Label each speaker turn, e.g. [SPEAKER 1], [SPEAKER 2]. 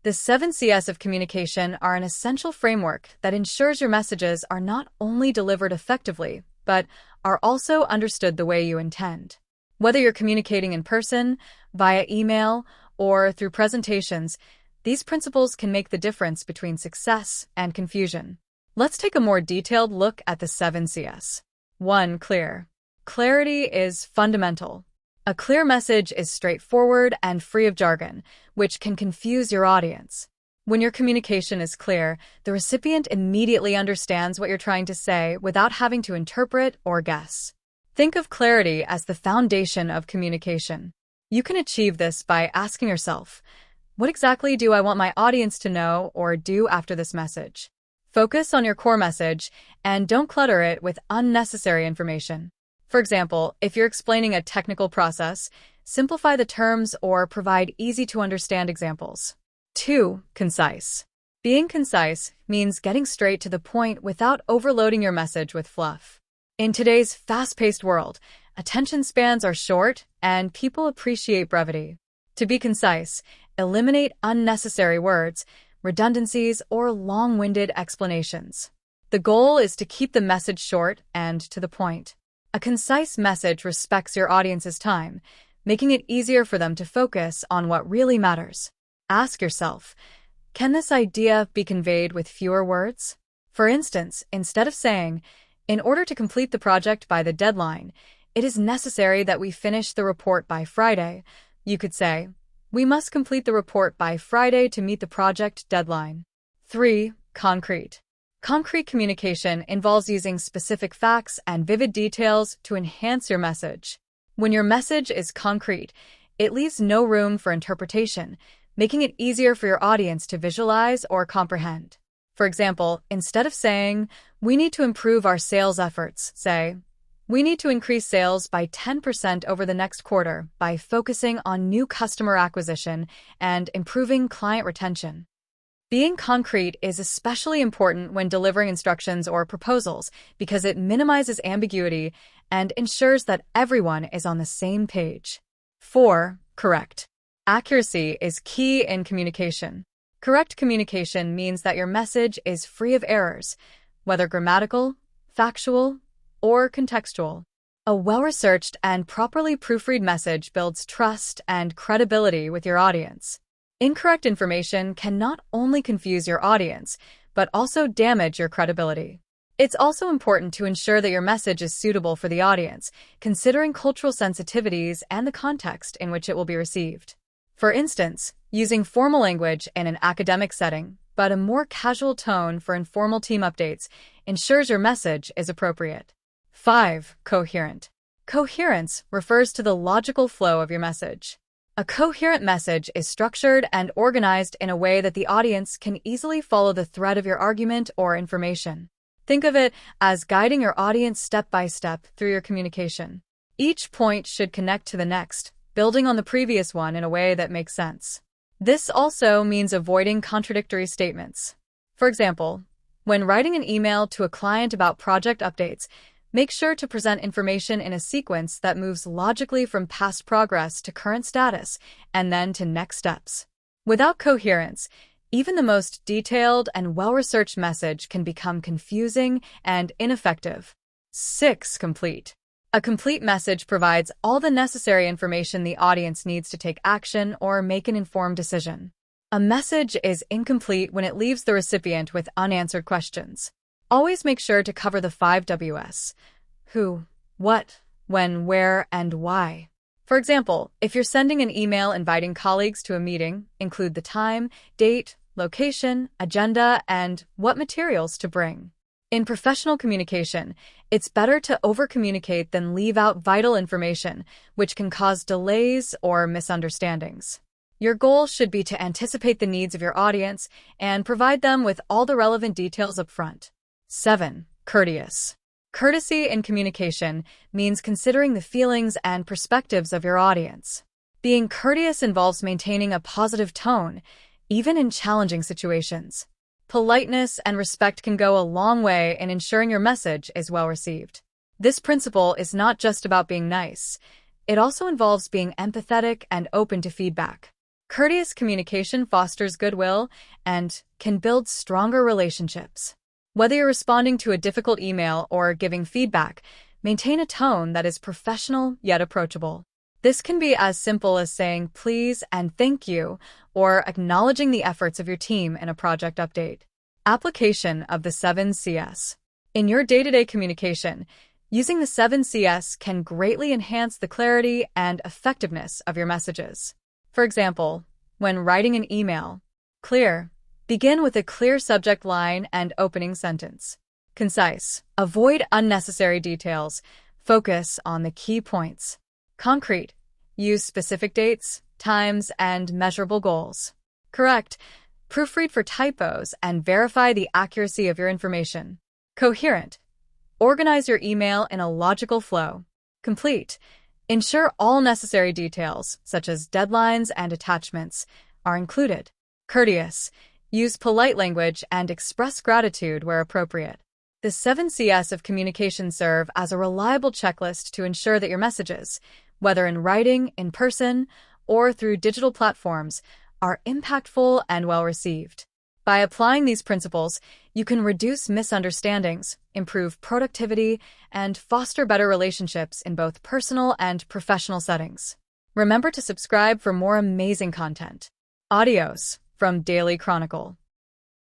[SPEAKER 1] The 7Cs of communication are an essential framework that ensures your messages are not only delivered effectively, but are also understood the way you intend. Whether you're communicating in person, via email, or through presentations, these principles can make the difference between success and confusion. Let's take a more detailed look at the 7Cs. 1. Clear. Clarity is fundamental. A clear message is straightforward and free of jargon, which can confuse your audience. When your communication is clear, the recipient immediately understands what you're trying to say without having to interpret or guess. Think of clarity as the foundation of communication. You can achieve this by asking yourself, what exactly do I want my audience to know or do after this message? Focus on your core message and don't clutter it with unnecessary information. For example, if you're explaining a technical process, simplify the terms or provide easy-to-understand examples. 2. Concise. Being concise means getting straight to the point without overloading your message with fluff. In today's fast-paced world, attention spans are short and people appreciate brevity. To be concise, eliminate unnecessary words, redundancies, or long-winded explanations. The goal is to keep the message short and to the point. A concise message respects your audience's time, making it easier for them to focus on what really matters. Ask yourself, can this idea be conveyed with fewer words? For instance, instead of saying, in order to complete the project by the deadline, it is necessary that we finish the report by Friday, you could say, we must complete the report by Friday to meet the project deadline. 3. Concrete. Concrete communication involves using specific facts and vivid details to enhance your message. When your message is concrete, it leaves no room for interpretation, making it easier for your audience to visualize or comprehend. For example, instead of saying, we need to improve our sales efforts, say, we need to increase sales by 10% over the next quarter by focusing on new customer acquisition and improving client retention. Being concrete is especially important when delivering instructions or proposals because it minimizes ambiguity and ensures that everyone is on the same page. 4. Correct. Accuracy is key in communication. Correct communication means that your message is free of errors, whether grammatical, factual, or contextual. A well-researched and properly proofread message builds trust and credibility with your audience. Incorrect information can not only confuse your audience, but also damage your credibility. It's also important to ensure that your message is suitable for the audience, considering cultural sensitivities and the context in which it will be received. For instance, using formal language in an academic setting, but a more casual tone for informal team updates, ensures your message is appropriate. 5. Coherent. Coherence refers to the logical flow of your message. A coherent message is structured and organized in a way that the audience can easily follow the thread of your argument or information. Think of it as guiding your audience step by step through your communication. Each point should connect to the next, building on the previous one in a way that makes sense. This also means avoiding contradictory statements. For example, when writing an email to a client about project updates, make sure to present information in a sequence that moves logically from past progress to current status and then to next steps. Without coherence, even the most detailed and well-researched message can become confusing and ineffective. 6. Complete. A complete message provides all the necessary information the audience needs to take action or make an informed decision. A message is incomplete when it leaves the recipient with unanswered questions. Always make sure to cover the 5 W's: who, what, when, where, and why. For example, if you're sending an email inviting colleagues to a meeting, include the time, date, location, agenda, and what materials to bring. In professional communication, it's better to over-communicate than leave out vital information, which can cause delays or misunderstandings. Your goal should be to anticipate the needs of your audience and provide them with all the relevant details up front. 7. Courteous. Courtesy in communication means considering the feelings and perspectives of your audience. Being courteous involves maintaining a positive tone, even in challenging situations. Politeness and respect can go a long way in ensuring your message is well received. This principle is not just about being nice. It also involves being empathetic and open to feedback. Courteous communication fosters goodwill and can build stronger relationships. Whether you're responding to a difficult email or giving feedback, maintain a tone that is professional yet approachable. This can be as simple as saying please and thank you, or acknowledging the efforts of your team in a project update. Application of the 7CS. In your day-to-day communication, using the 7CS can greatly enhance the clarity and effectiveness of your messages. For example, when writing an email, clear. Begin with a clear subject line and opening sentence. Concise. Avoid unnecessary details. Focus on the key points. Concrete. Use specific dates, times, and measurable goals. Correct. Proofread for typos and verify the accuracy of your information. Coherent. Organize your email in a logical flow. Complete. Ensure all necessary details, such as deadlines and attachments, are included. Courteous. Use polite language and express gratitude where appropriate. The 7CS of communication serve as a reliable checklist to ensure that your messages, whether in writing, in person, or through digital platforms, are impactful and well-received. By applying these principles, you can reduce misunderstandings, improve productivity, and foster better relationships in both personal and professional settings. Remember to subscribe for more amazing content. Adios from Daily Chronicle.